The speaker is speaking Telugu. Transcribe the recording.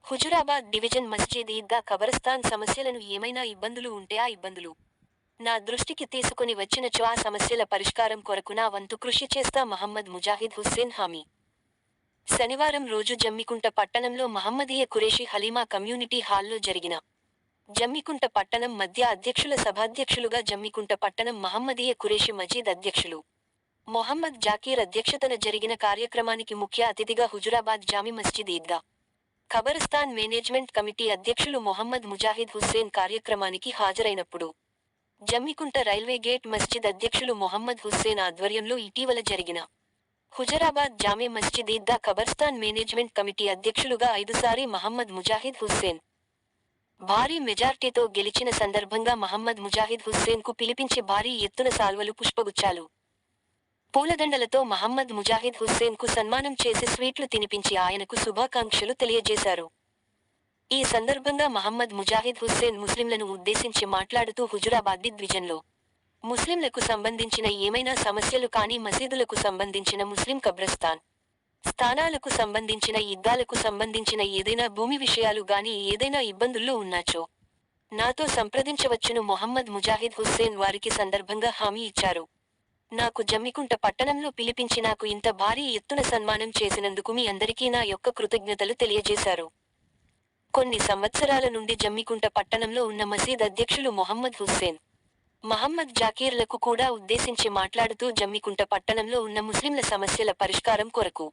హుజురాబాద్ డివిజన్ మస్జిద్ ఈద్గా ఖబరస్థాన్ సమస్యలను ఏమైనా ఇబ్బందులు ఉంటే ఆ ఇబ్బందులు నా దృష్టికి తీసుకొని వచ్చినచో ఆ సమస్యల పరిష్కారం కొరకు నా వంతు కృషి చేస్తా మహమ్మద్ ముజాహిద్ హుస్సేన్ హామీ. శనివారం రోజు జమ్మికుంట పట్టణంలో మహమ్మదీయ ఖురేషీ హలీమా కమ్యూనిటీ హాల్లో జరిగిన జమ్మికుంట పట్టణం మధ్య అధ్యక్షుల సభాధ్యక్షులుగా జమ్మికుంట పట్టణం మహమ్మదీయ ఖురేషీ మజీద్ అధ్యక్షులు మొహమ్మద్ జాకీర్ అధ్యక్షతన జరిగిన కార్యక్రమానికి ముఖ్య అతిథిగా హుజురాబాద్ జామి మస్జిద్ ఈద్గా ఖబరస్థాన్ మేనేజ్మెంట్ కమిటీ అధ్యక్షులు మొహమ్మద్ ముజాహిద్ హుస్సేన్ కార్యక్రమానికి హాజరైనప్పుడు జమ్మికుంట రైల్వే గేట్ మస్జిద్ అధ్యక్షులు మొహమ్మద్ హుస్సేన్ ఆధ్వర్యంలో ఇటీవల జరిగిన హుజరాబాద్ జామే మస్జిద్ ఈద్గా ఖబరస్థాన్ మేనేజ్మెంట్ కమిటీ అధ్యక్షులుగా 5సారి మహమ్మద్ ముజాహిద్ హుస్సేన్ భారీ మెజార్టీతో గెలిచిన సందర్భంగా మహమ్మద్ ముజాహిద్ హుస్సేన్ కు పిలిపించి భారీ ఎత్తున సాల్వలు పుష్పగుచ్చాలు పూలదండలతో మహమ్మద్ ముజాహిద్ హుస్సేన్ కు సన్మానం చేసి స్వీట్లు తినిపించి ఆయనకు శుభాకాంక్షలు తెలియజేశారు. ఈ సందర్భంగా మహమ్మద్ ముజాహిద్ హుస్సేన్ ముస్లింలను ఉద్దేశించి మాట్లాడుతూ హుజురాబాద్ డివిజన్లో ముస్లింలకు సంబంధించిన ఏమైనా సమస్యలు కానీ మసీదులకు సంబంధించిన ముస్లిం కబ్రస్థాన్ స్థానాలకు సంబంధించిన ఈద్గాలకు సంబంధించిన ఏదైనా భూమి విషయాలు గాని ఏదైనా ఇబ్బందుల్లో ఉన్నాచో నాతో సంప్రదించవచ్చును మొహమ్మద్ ముజాహిద్ హుస్సేన్ వారికి సందర్భంగా హామీ ఇచ్చారు. నాకు జమ్మికుంట పట్టణంలో పిలిపించి నాకు ఇంత భారీ ఎత్తున సన్మానం చేసినందుకు మీ అందరికీ నా యొక్క కృతజ్ఞతలు తెలియజేశారు. కొన్ని సంవత్సరాల నుండి జమ్మికుంట పట్టణంలో ఉన్న మసీద్ అధ్యక్షులు మొహమ్మద్ హుస్సేన్ మహమ్మద్ జాకీర్లకు కూడా ఉద్దేశించి మాట్లాడుతూ జమ్మికుంట పట్టణంలో ఉన్న ముస్లింల సమస్యల పరిష్కారం కొరకు